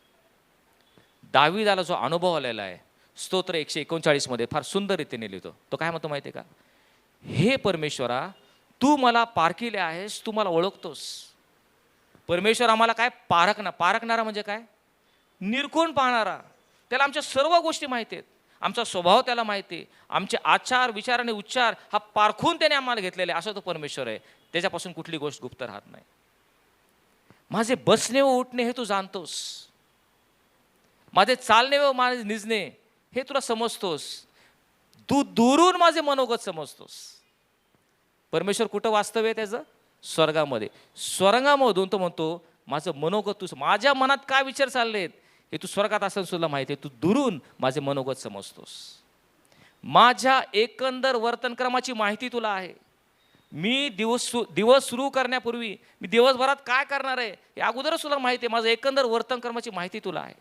दावीदाला जो अनुभव आलेला आहे, स्तोत्र 139 मध्ये फार सुंदर रीतीने लिहितो. तो काय म्हणतो माहिती आहे का? हे परमेश्वरा, तू मला पारखिले आहेस, तू मला ओळखतोस. परमेश्वर आम्हाला काय पारखणारा म्हणजे काय? निरखून पाहणारा. त्याला आमच्या सर्व गोष्टी माहिती आहेत, आमचा स्वभाव त्याला माहिती आहे, आमचे आचार विचार आणि उच्चार हा पारखून त्याने आम्हाला घेतलेले. असा तो परमेश्वर आहे, त्याच्यापासून कुठली गोष्ट गुप्त राहत नाही. माझे बसणे व उठणे हे तू जाणतोस, माझे चालणे व माझे निजणे हे तुला समजतोस, तू दुरून माझे मनोगत समजतोस. परमेश्वर कुठं वास्तव्य आहे त्याचं? स्वर्गामध्ये. स्वर्गामधून तो म्हणतो माझं मनोगत तू, माझ्या मनात काय विचार चाललेत हे तू स्वर्गात असताना सुद्धा माहिती आहे. तू दुरून माझे मनोगत समजतोस. माझ्या एकंदर वर्तनक्रमाची माहिती तुला आहे. मी दिवस सुरू करण्यापूर्वी मी दिवसभरात काय करणार आहे हे अगोदरच तुला माहिती आहे. माझं एकंदर वर्तनक्रमाची माहिती तुला आहे.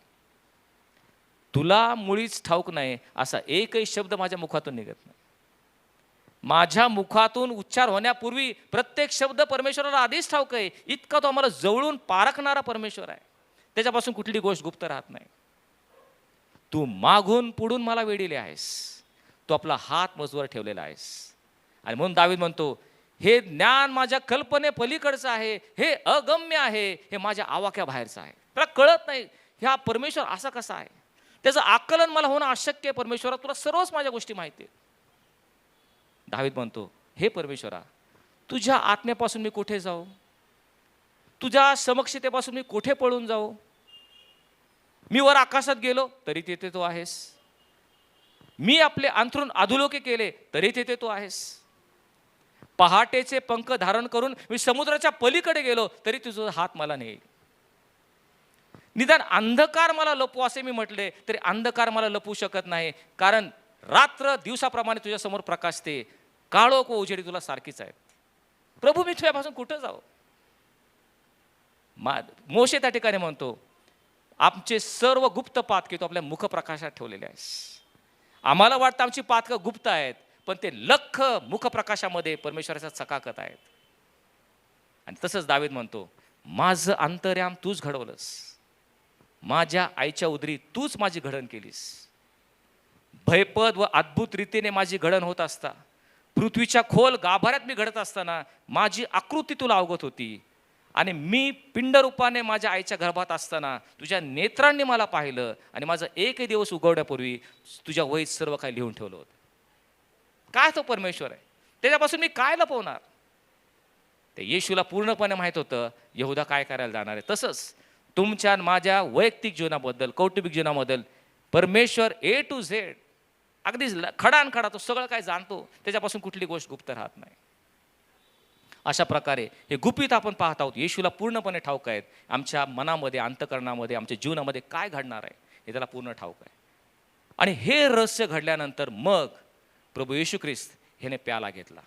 तुला मुळीच ठाऊक नाही असा एकही शब्द माझ्या मुखातून निघत नाही. माझ्या मुखातून उच्चार होण्यापूर्वी प्रत्येक शब्द परमेश्वराला आधीच ठाऊक आहे. इतका तो आम्हाला जवळून पारखणारा परमेश्वर आहे, त्याच्यापासून कुठली गोष्ट गुप्त राहत नाही. तू मागून पुढून मला वेढिले आहेस, तू आपला हात मजवर ठेवलेला आहेस. आणि म्हणून दावीद म्हणतो, हे ज्ञान माझ्या कल्पने पलीकडचं आहे, हे अगम्य आहे, हे माझ्या आवाक्याबाहेरचं आहे. त्याला कळत नाही ह्या परमेश्वर असा कसा आहे, त्याचं आकलन मला होणं अशक्य आहे. परमेश्वरा, तुला सर्वच माझ्या गोष्टी माहिती आहेत. दावीद म्हणतो, हे परमेश्वरा, तुझ्या आत्म्यापासून मी कुठे जाऊ? तुझ्या समक्षतेपासून मी कुठे पळून जाऊ? मी वर आकाशात गेलो तरी तेथे तू आहेस. मी आपले अंथरूण अधोलोके केले तरी तेथे तू आहेस. पहाटेचे पंख धारण करून मी समुद्राच्या पलीकडे गेलो तरी तुझा हात मला नेईल. निदान अंधकार मला लपू असे मी म्हटले तरी अंधकार मला लपू शकत नाही, कारण रात्र दिवसाप्रमाणे तुझ्या समोर प्रकाशते, काळोख व उजेडी तुला सारखीच आहेत. प्रभू, मी तुझ्यापासून कुठं जाऊ? मोशे त्या ठिकाणी म्हणतो, आमचे सर्व गुप्त पातके तू आपल्या मुखप्रकाशात ठेवलेले आहेस. आम्हाला वाटतं आमची पातकं गुप्त आहेत, पण ते लख मुखप्रकाशामध्ये परमेश्वराचा चकाकत आहेत. आणि तसंच दावीद म्हणतो, माझं अंतर्याम तूच घडवलंस, माझ्या आईच्या उदरी तूच माझी घडण केलीस. भयपद व अद्भुत रीतीने माझी घडण होत असता, पृथ्वीच्या खोल गाभाऱ्यात मी घडत असताना माझी आकृती तुला अवगत होती. आणि मी पिंडरूपाने माझ्या आईच्या गर्भात असताना तुझ्या नेत्रांनी मला पाहिलं, आणि माझा एकही दिवस उगवण्यापूर्वी तुझ्या वहीत सर्व काही लिहून ठेवलं होतं. काय तो परमेश्वर आहे, त्याच्यापासून मी काय लपवणार? ते येशूला पूर्णपणे माहीत होतं यहूदा काय करायला जाणार आहे. तसंच तुमच्या माझ्या वैयक्तिक जीवनाबद्दल, कौटुंबिक जीवनाबद्दल परमेश्वर ए टू झेड अगदीच खडानखडा तो सगळं काय जाणतो, त्याच्यापासून कुठली गोष्ट गुप्त राहत नाही. अशा प्रकारे हे गुपित आपण पाहत आहोत. येशूला पूर्णपणे ठाऊक आहेत आमच्या मनामध्ये, अंतकरणामध्ये, आमच्या जीवनामध्ये काय घडणार आहे हे त्याला पूर्ण ठाऊक आहे. आणि हे रहस्य घडल्यानंतर मग प्रभू येशू ख्रिस्त ह्याने प्याला घेतला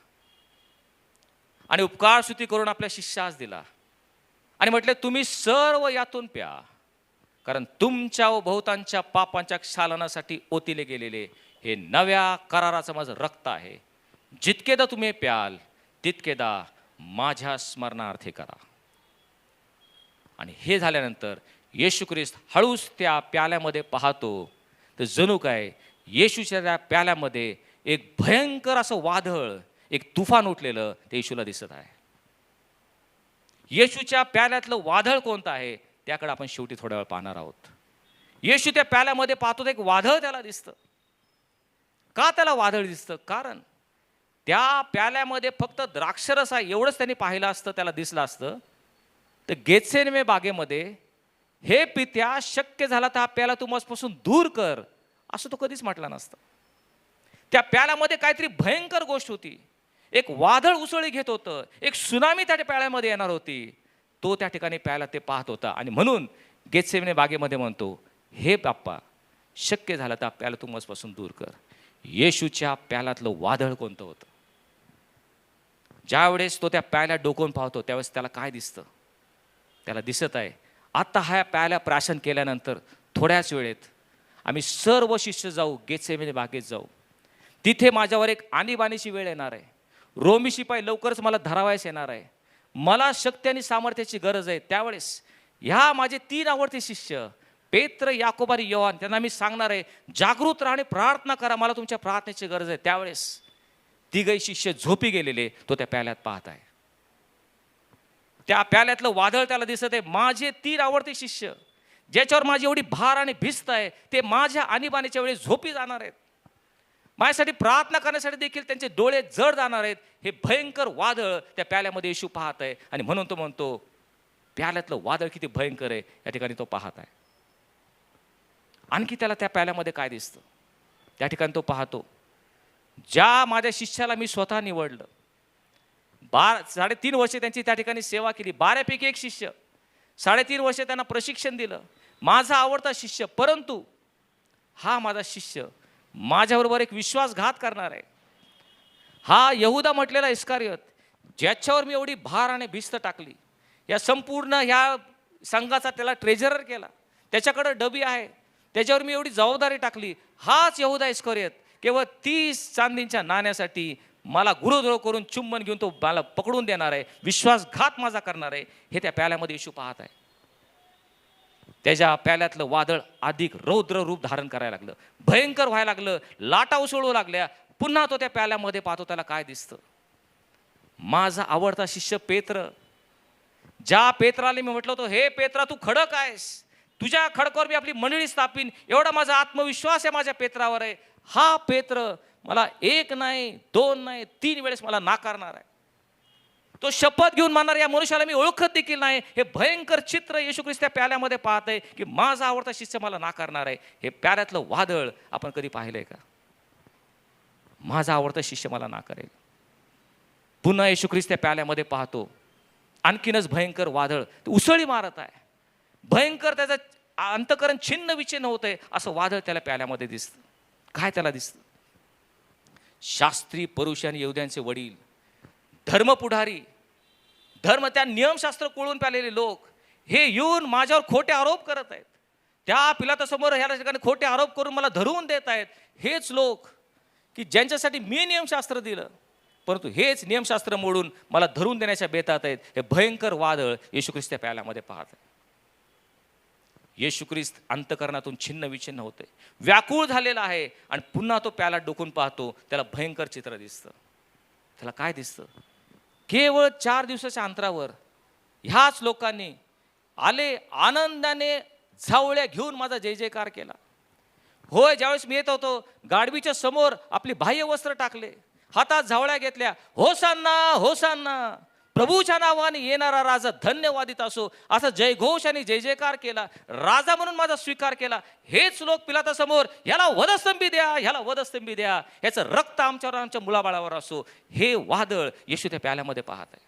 आणि उपकार स्तुती करून आपल्या शिष्यास दिला आणि म्हटले, तुम्ही सर्व यातून प्या, कारण तुमच्या व बहुतांच्या पापांच्या क्षालनासाठी ओतिले गेलेले हे नव्या कराराचं माझं रक्त आहे. जितकेदा तुम्ही प्याल तितकेदा माझ्या स्मरणार्थे करा. आणि हे झाल्यानंतर येशू ख्रिस्त हळूच त्या प्याल्यामध्ये पाहतो, तर जणू काय येशूच्या त्या प्याल्यामध्ये एक भयंकर असं वादळ, एक तुफान उठलेलं ते येशूला दिसत आहे. येशूच्या प्याल्यातलं वादळ कोणतं आहे त्याकडे आपण शेवटी थोड्या वेळ पाहणार आहोत. येशू त्या प्याल्यामध्ये पाहतो, एक वादळ त्याला दिसतं. का त्याला वादळ दिसतं? कारण त्या प्याल्यामध्ये फक्त द्राक्षरस आहे एवढंच त्यांनी पाहिलं असतं, त्याला दिसलं असतं, तर गेत्सेमने बागेमध्ये हे पित्या, शक्य झाला तर हा प्याला तू माझपासून दूर कर, असं तो कधीच म्हटला नसतं. त्या प्याल्यामध्ये काहीतरी भयंकर गोष्ट होती. एक वादळ उसळी घेत होतं, एक सुनामी त्या प्याल्यामध्ये येणार होती. तो त्या ठिकाणी प्याला ते पाहत होता. आणि म्हणून गेत्सेमने बागेमध्ये म्हणतो, हे बाप्पा, शक्य झालं तर प्याला तू माझपासून दूर कर. येशूच्या प्याल्यातलं वादळ कोणतं होतं? ज्यावेळेस तो त्या प्याल्यात डोकून पाहतो त्यावेळेस त्याला काय दिसतं? त्याला दिसत आहे आता ह्या प्याल्या प्राशन केल्यानंतर थोड्याच वेळेत आम्ही सर्व शिष्य जाऊ गेत्सेमने बागेत जाऊ. तिथे माझ्यावर एक आणीबाणीची वेळ येणार आहे. रोमी शिपाई लवकरच मला धरावायस येणार आहे. मला शक्ती आणि सामर्थ्याची गरज आहे. त्यावेळेस ह्या माझे 3 आवडते शिष्य पेत्र, याकोब आणि योहान त्यांना मी सांगणार आहे जागृत राहा आणि प्रार्थना करा, मला तुमच्या प्रार्थनेची गरज आहे. त्यावेळेस तिघही शिष्य झोपी गेलेले तो त्या प्याल्यात पाहत आहे. त्या प्याल्यातलं वादळ त्याला दिसत आहे. माझे 3 आवडते शिष्य ज्याच्यावर माझी एवढी भार आणि भिस्त आहे ते माझ्या आणीबाणीच्या वेळी झोपी जाणार आहेत. माझ्यासाठी प्रार्थना करण्यासाठी देखील त्यांचे डोळे जड जाणार आहेत. हे भयंकर वादळ त्या प्याल्यामध्ये येशू पाहत आहे आणि म्हणून तो म्हणतो प्याल्यातलं वादळ किती भयंकर आहे या ठिकाणी तो पाहत आहे. आणखी त्याला त्या प्याल्यामध्ये काय दिसतं त्या ठिकाणी तो पाहतो ज्या माझ्या शिष्याला मी स्वतः निवडलं, 3.5 वर्षे त्यांची त्या ठिकाणी सेवा केली, 12पैकी एक शिष्य, 3.5 वर्षे त्यांना प्रशिक्षण दिलं, माझा आवडता शिष्य, परंतु हा माझा शिष्य माझ्याबरोबर एक विश्वासघात करणार आहे. हा यहुदा म्हटलेला इस्कारियोत ज्याच्यावर मी एवढी भार आणि भिस्त टाकली, या संपूर्ण ह्या संघाचा त्याला ट्रेझरर केला, त्याच्याकडे डबी आहे, त्याच्यावर मी एवढी जबाबदारी टाकली, हाच यहुदा इस्कारियोत केवळ 30 चांदीच्या नाण्यासाठी मला गुरुद्रोह करून चुंबन घेऊन तो मला पकडून देणार आहे, विश्वासघात माझा करणार आहे. हे त्या प्याल्यामध्ये येशू पाहत आहे. त्याच्या प्याल्यातलं वादळ अधिक रौद्र रूप धारण करायला लागलं, भयंकर व्हायला लागलं, लाटा उसळू लागल्या. पुन्हा तो त्या प्याल्यामध्ये पाहतो, त्याला काय दिसतं? माझा आवडता शिष्य पेत्र, ज्या पेत्राला मी म्हटलं होतं हे पेत्रा तू खडक आहेस, तुझ्या खडकावर मी आपली मंडळी स्थापिन, एवढा माझा आत्मविश्वास आहे माझ्या पेत्रावर आहे. हा पेत्र मला 1 नाही 2 नाही 3 वेळेस मला नाकारणार आहे. तो शपथ घेऊन म्हणणार या मनुष्याला मी ओळखत देखील नाही. हे भयंकर चित्र येशू ख्रिस्त त्या प्याल्यामध्ये पाहत आहे की माझा आवडता शिष्य मला नाकारणार आहे. हे प्याल्यातलं वादळ आपण कधी पाहिलंय का? माझा आवडता शिष्य मला नाकारेल. पुन्हा येशू ख्रिस्त त्या प्याल्यामध्ये पाहतो आणखीनच भयंकर वादळ उसळी मारत आहे, भयंकर त्याचं अंतकरण छिन्न विच्छिन्न होत आहे असं वादळ त्याला प्याल्यामध्ये दिसतं. काय त्याला दिसतं? शास्त्री, पुरुष आणि यहुद्यांचे वडील, धर्मपुढारी, त्या नियमशास्त्र कोळून प्यालेले लोक हे येऊन माझ्यावर खोटे आरोप करत आहेत. त्या पिलातासमोर ह्या ठिकाणी खोटे आरोप करून मला धरवून देत आहेत. हेच लोक की ज्यांच्यासाठी मी नियमशास्त्र दिलं, परंतु हेच नियमशास्त्र मोडून मला धरून देण्याच्या बेतात आहेत. हे भयंकर वादळ येशू ख्रिस्त त्या प्याल्यामध्ये पाहत आहे. येशू ख्रिस्त अंतकरणातून छिन्न विच्छिन्न होते, व्याकुळ झालेला आहे आणि पुन्हा तो प्याला डोकून पाहतो. त्याला भयंकर चित्र दिसतं. त्याला काय दिसतं? केवळ 4 दिवसाच्या अंतरावर ह्याच लोकांनी आले, आनंदाने झावळ्या घेऊन माझा जय जयकार केला. होय, ज्यावेळेस मी येत होतो गाढवीच्या समोर आपली बाह्य वस्त्र टाकले, हातात झावळ्या घेतल्या, होसान्ना होसान्ना, प्रभूच्या नावाने येणारा राजा धन्यवादित असो, असा जयघोष आणि जय जयकार केला. राजा म्हणून माझा स्वीकार केला. हेच लोक पिलातासमोर ह्याला वधस्तंभी द्या, ह्याला वधस्तंभी द्या, ह्याचं रक्त आमच्यावर आमच्या मुलाबाळावर असो. हे वादळ येशू त्या प्याल्यामध्ये पाहत आहे.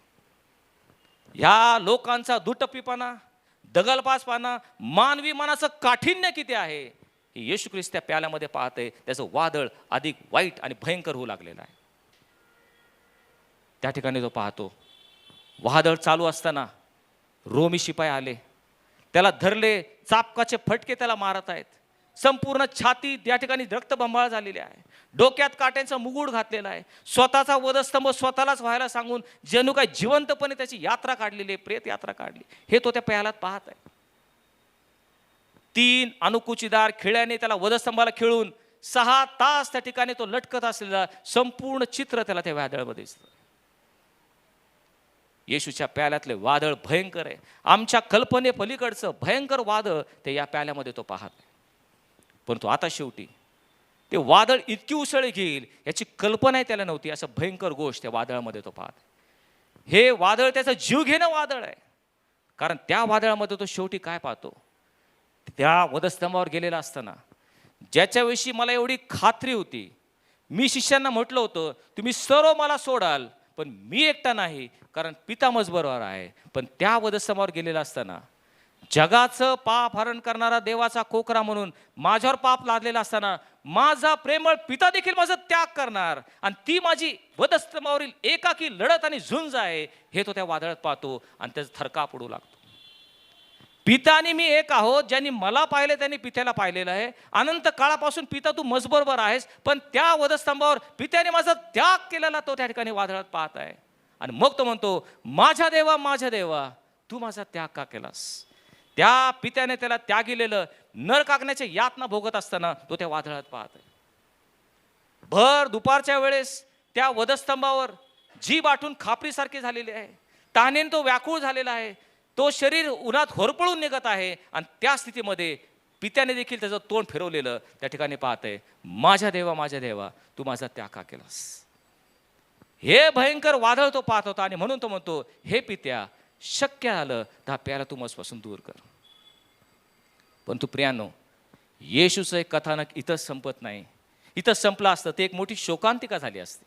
ह्या लोकांचा दुटप्पीपणा, दगलबाजपणा, मानवी मनाचं काठिण्य किती आहे हे येशू ख्रिस्त त्या प्याल्यामध्ये पाहत आहे. त्याचं वादळ अधिक वाईट आणि भयंकर होऊ लागलेलं आहे. त्या ठिकाणी तो पाहतो वादळ चालू असताना रोमी शिपाई आले, त्याला धरले, चापकाचे फटके त्याला मारत आहेत. संपूर्ण छाती या ठिकाणी रक्तबंबाळ झालेली आहे, डोक्यात काट्यांचा मुकुट घातलेला आहे, स्वतःचा वधस्तंभ स्वतःलाच व्हायला सांगून जणू काय जिवंतपणे त्याची यात्रा काढलेली आहे, प्रेत यात्रा काढली. हे तो त्या प्याल्यात पाहत आहे. 3 अणकुचीदार खिळ्याने त्याला वधस्तंभाला खिळून 6 तास त्या ठिकाणी तो लटकत असलेला संपूर्ण चित्र त्याला त्या वादळामध्ये दिसतं. येशूच्या प्याल्यातले वादळ भयंकर आहे. आमच्या कल्पने पलीकडचं भयंकर वादळ ते या प्याल्यामध्ये तो पाहत आहे. परंतु आता शेवटी ते वादळ इतकी उसळी घेईल याची कल्पनाही त्याला नव्हती. असं भयंकर गोष्ट त्या वादळामध्ये तो पाहत. हे वादळ त्याचं जीव घेणं वादळ आहे. कारण त्या वादळामध्ये तो शेवटी काय पाहतो? त्या वधस्तंभावर गेलेला असताना ज्याच्याविषयी मला एवढी खात्री होती, मी शिष्यांना म्हटलं होतं तुम्ही सर्व मला सोडाल पण मी एकटा नाही, कारण पिता माझ्याबरोबर आहे. पण त्या वधस्तंभावर गेलेला असताना जगाचं पाप हरण करणारा देवाचा कोकरा म्हणून माझ्यावर पाप लादलेला असताना माझा प्रेमळ पिता देखील माझा त्याग करणार आणि ती माझी वधस्तंभावरील एकाकी लढत आणि झुंज आहे. हे तो त्या वादळात पाहतो आणि त्याचा थरकाप उडू लागतो. पिता आणि मी एक आहोत. ज्यांनी मला पाहिले त्यांनी पित्याला पाहिलेलं आहे. अनंत काळापासून पिता तू मजबरोबर आहेस, पण त्या वधस्तंभावर पित्याने माझा त्याग केलेला तो त्या ठिकाणी वादळात पाहत आहे. आणि मग तो म्हणतो, माझ्या देवा माझ्या देवा तू माझा त्याग का केलास. त्या पित्याने त्याला त्यागिलेलं नरकाग्नीच्या यातना भोगत असताना तो त्या वादळात पाहत आहे. भर दुपारच्या वेळेस त्या वधस्तंभावर जीभ आटून खापरीसारखी झालेली आहे. तहानेने तो व्याकुळ झालेला आहे. तो शरीर उन्हात होरपळून निघत आहे. आणि त्या स्थितीमध्ये पित्याने देखील त्याचं तोंड फिरवलेलं त्या ठिकाणी पाहतंय. माझ्या देवा तू माझा त्याग का केलास. हे भयंकर वादळ तो पाहत होता. आणि म्हणून तो म्हणतो, हे पित्या शक्य झालं तर हा प्याला तू माझपासून दूर कर. पण तू प्रियानो, येशूचं एक कथानक इथंच संपत नाही. इथं संपलं असतं ते एक मोठी शोकांतिका झाली असती.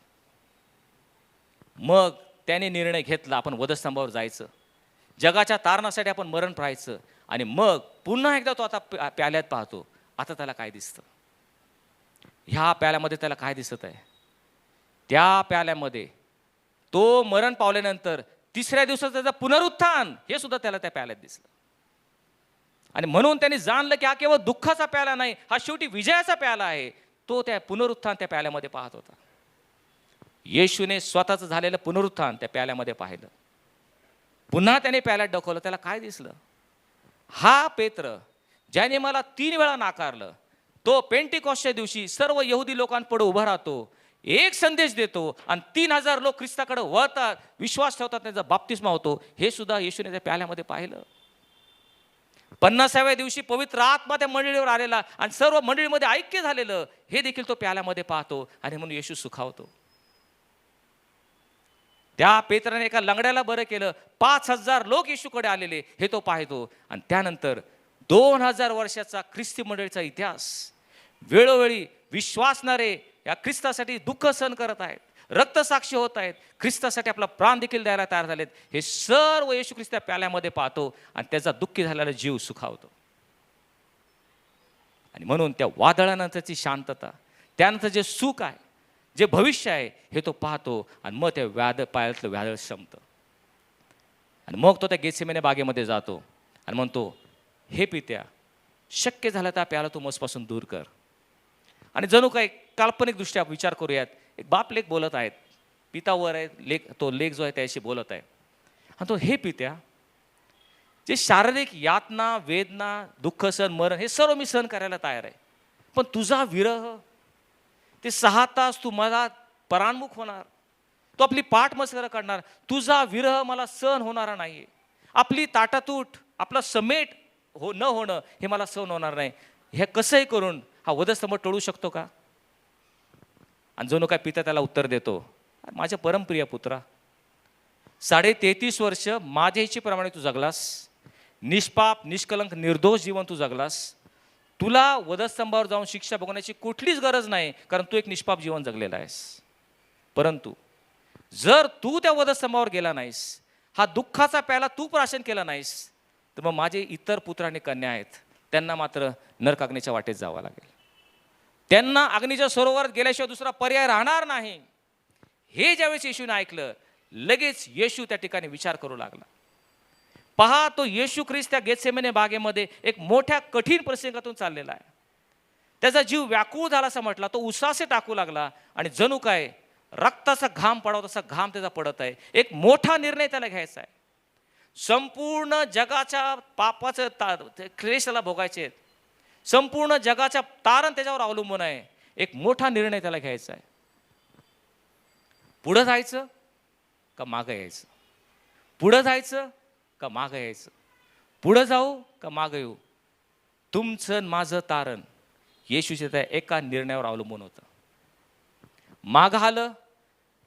मग त्याने निर्णय घेतला, आपण वधस्तंभावर जायचं, जगाच्या तारणासाठी आपण मरण पाहायचं. आणि मग पुन्हा एकदा तो आता प्याल्यात पाहतो. आता त्याला काय दिसतं. ह्या प्याल्यामध्ये त्याला काय दिसत आहे. त्या प्याल्यामध्ये तो मरण पावल्यानंतर तिसऱ्या दिवसाचं त्याचं पुनरुत्थान हे सुद्धा त्याला त्या प्याल्यात दिसलं. आणि म्हणून त्यांनी जाणलं की हा केवळ दुःखाचा प्याला नाही, हा शेवटी विजयाचा प्याला आहे. तो त्या पुनरुत्थान त्या प्याल्यामध्ये पाहत होता. येशूने स्वतःचं झालेलं पुनरुत्थान त्या प्याल्यामध्ये पाहिलं. पुन्हा त्याने प्याल्यात डोकवलं. त्याला काय दिसलं. हा पेत्र ज्याने मला 3 वेळा नाकारलं, तो पेंटिकॉस्टच्या दिवशी सर्व यहुदी लोकांपुढे उभा राहतो, एक संदेश देतो आणि 3000 लोक ख्रिस्ताकडे वळतात, विश्वास ठेवतात, त्यांचा बाप्तिस्मा होतो. हे सुद्धा येशूने त्या प्याल्यामध्ये पाहिलं. 50व्या दिवशी पवित्र आत्मा त्या मंडळीवर आलेला आणि सर्व मंडळीमध्ये ऐक्य झालेलं हे देखील तो प्याल्यामध्ये पाहतो. आणि म्हणून येशू सुखावतो. त्या पेत्राने एका लंगड्याला बरं केलं. 5000 लोक येशूकडे आलेले हे तो पाहतो. आणि त्यानंतर 2000 वर्षाचा ख्रिस्ती मंडळीचा इतिहास, वेळोवेळी विश्वासणारे या ख्रिस्तासाठी दुःख सहन करत आहेत, रक्तसाक्षी होत आहेत, ख्रिस्तासाठी आपला प्राण देखील द्यायला तयार झालेत, हे सर्व येशू ख्रिस्त प्याल्यामध्ये पाहतो आणि त्याचा दुःखी झालेला जीव सुखावतो. आणि म्हणून त्या वादळानंतरची शांतता, त्यानंतर जे सुख आहे, जे भविष्य आहे हे तो पाहतो. आणि मग त्या पायातलं वादळ शमतं. आणि मग तो त्या गेतसेमने बागेमध्ये जातो आणि म्हणतो, हे पित्या शक्य झालं तर प्याला तू मजपासून दूर कर. आणि जणू काय काल्पनिक दृष्ट्या विचार करूयात, एक बाप लेक बोलत आहेत, पितावर आहे लेक, तो लेक जो आहे त्याशी बोलत आहे. आणि तो, हे पित्या जे शारीरिक यातना, वेदना, दुःख सहन, मरण हे सर्व मी सहन करायला तयार आहे, पण तुझा विरह, ते 6 तास तू मला परान्मुख होणार, तू आपली पाठ मस्कर करणार, तुझा विरह मला सहन होणारा नाहीये. आपली ताटातूट, आपला समेट न होणं हे मला सहन होणार नाही. हे कसंही करून हा वधस्तंभ टळू शकतो का. आणि जणू काय पिता त्याला उत्तर देतो, माझ्या परमप्रिय पुत्रा, 33.5 वर्ष माझ्या इच्छेप्रमाणे तू जगलास, निष्पाप, निष्कलंक, निर्दोष जीवन तू जगलास. तुला वधस्तंभावर जाऊन शिक्षा भोगण्याची कुठलीच गरज नाही, कारण तू एक निष्पाप जीवन जगलेला आहेस. परंतु जर तू त्या वधस्तंभावर गेला नाहीस, हा दुःखाचा प्याला तू प्राशन केला नाहीस, तर मग माझे इतर पुत्र आणि कन्या आहेत, त्यांना मात्र नरकाग्नीच्या वाटेत जावं लागेल. त्यांना अग्नीच्या सरोवरात गेल्याशिवाय दुसरा पर्याय राहणार नाही. हे ज्यावेळेस येशूने ऐकलं, लगेच येशू त्या ठिकाणी विचार करू लागला. पहा, तो येशू ख्रिस्त त्या गेतसेमने बागेमध्ये एक मोठ्या कठीण प्रसंगातून चाललेला आहे. त्याचा जीव व्याकुळ झाला असं म्हटला, तो उसासे टाकू लागला आणि जणू काय रक्ताचा घाम पडावा तसा घाम त्याचा पडत आहे. एक मोठा निर्णय त्याला घ्यायचा आहे. संपूर्ण जगाच्या पापाचं क्लेश त्याला भोगायचे आहेत. संपूर्ण जगाच्या तारण त्याच्यावर अवलंबून आहे. एक मोठा निर्णय त्याला घ्यायचा आहे. पुढं जायचं का मागं यायचं, पुढं जायचं का मागं यायचं, पुढं जाऊ का मागं येऊ. तुमचं माझं तारण येशूच्या त्या एका निर्णयावर अवलंबून होतं. मागं आलं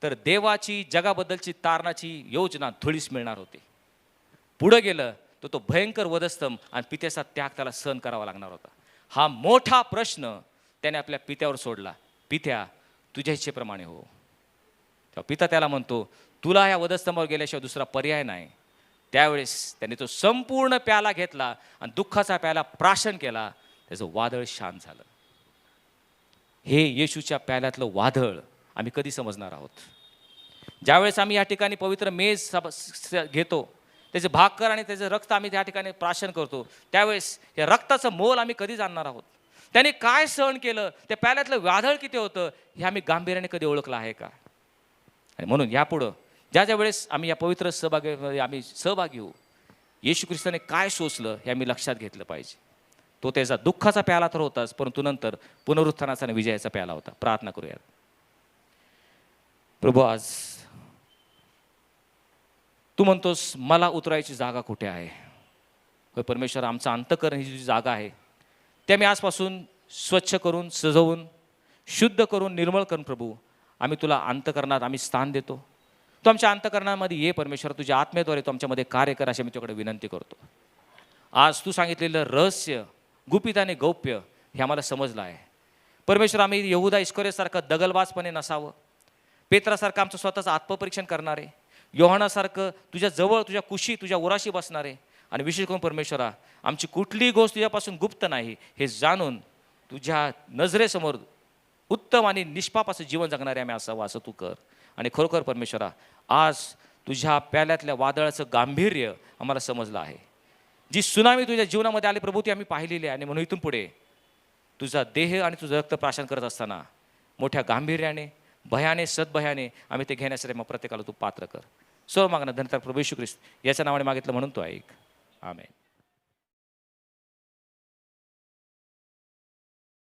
तर देवाची जगाबद्दलची तारणाची योजना धुळीस मिळणार होती. पुढं गेलं तर तो भयंकर वधस्तंभ आणि पित्याचा त्याग त्याला सहन करावा लागणार होता. हा मोठा प्रश्न त्याने आपल्या पित्यावर सोडला. पित्या, तुझ्या इच्छेप्रमाणे हो. तेव्हा पिता त्याला म्हणतो, तुला ह्या वधस्तंभावर गेल्याशिवाय दुसरा पर्याय नाही. त्यावेळेस त्याने तो संपूर्ण प्याला घेतला आणि दुःखाचा प्याला प्राशन केला. त्याचं वादळ शांत झालं. हे येशूच्या प्याल्यातलं वादळ आम्ही कधी समजणार आहोत. ज्यावेळेस आम्ही या ठिकाणी पवित्र मेज घेतो, त्याचे भाकर आणि त्याचं रक्त आम्ही त्या ठिकाणी प्राशन करतो, त्यावेळेस या रक्ताचं मोल आम्ही कधी जाणणार आहोत? त्याने काय सहन केलं, त्या प्याल्यातलं व्याधळ किती होतं, हे आम्ही गांभीर्याने कधी ओळखलं आहे का? आणि म्हणून यापुढं ज्या ज्या वेळेस आम्ही या पवित्र सहभागी आम्ही सहभागी होऊ, येशू ख्रिस्ताने काय सोसलं हे आम्ही लक्षात घेतलं पाहिजे. तो त्याचा दुःखाचा प्याला तर होताच, परंतु नंतर पुनरुत्थानाचा आणि विजयाचा प्याला होता. प्रार्थना करूया. प्रभू, आज तू म्हणतोस मला उतरायची जागा कुठे आहे? होय परमेश्वर, आमचं अंतःकरण ही जी जागा आहे ते आम्ही आजपासून स्वच्छ करून, सजवून, शुद्ध करून, निर्मळ करून प्रभू आम्ही तुला अंतःकरणात आम्ही स्थान देतो. तू आमच्या अंतःकरणामध्ये ये परमेश्वर, तुझ्या आत्म्याद्वारे तू आमच्यामध्ये कार्य कर अशी मी तुझ्याकडे विनंती करतो. आज तू सांगितलेलं रहस्य, गुपित आणि गौप्य हे आम्हाला समजलं आहे परमेश्वर. आम्ही यहूदा इस्करियोतसारखं दगलबाजपणे नसावं, पेत्रासारखं आमचं स्वतःचं आत्मपरीक्षण करणारे, योहानासारखं तुझ्या जवळ, तुझ्या कुशी, तुझ्या उराशी बसणारे, आणि विशेष करून परमेश्वरा आमची कुठलीही गोष्ट तुझ्यापासून गुप्त नाही हे जाणून तुझ्या नजरेसमोर उत्तम आणि निष्पाप असं जीवन जगणारे आम्ही असावं असं तू कर. आणि खरोखर परमेश्वरा, आज तुझ्या प्याल्यातल्या वादळाचं गांभीर्य आम्हाला समजलं आहे. जी सुनामी तुझ्या जीवनामध्ये आली प्रभू ती आम्ही पाहिलेली आहे. आणि म्हणून इथून पुढे तुझा देह आणि तुझं रक्त प्राशन करत असताना मोठ्या गांभीर्याने, भयाने, सद्भयाने आम्ही ते घेण्यासाठी मग प्रत्येकाला तू पात्र कर. सर्व मागणं धन्यता प्रभू येशू ख्रिस्त याच्या नावाने मागितलं म्हणून तो ऐक. आमेन.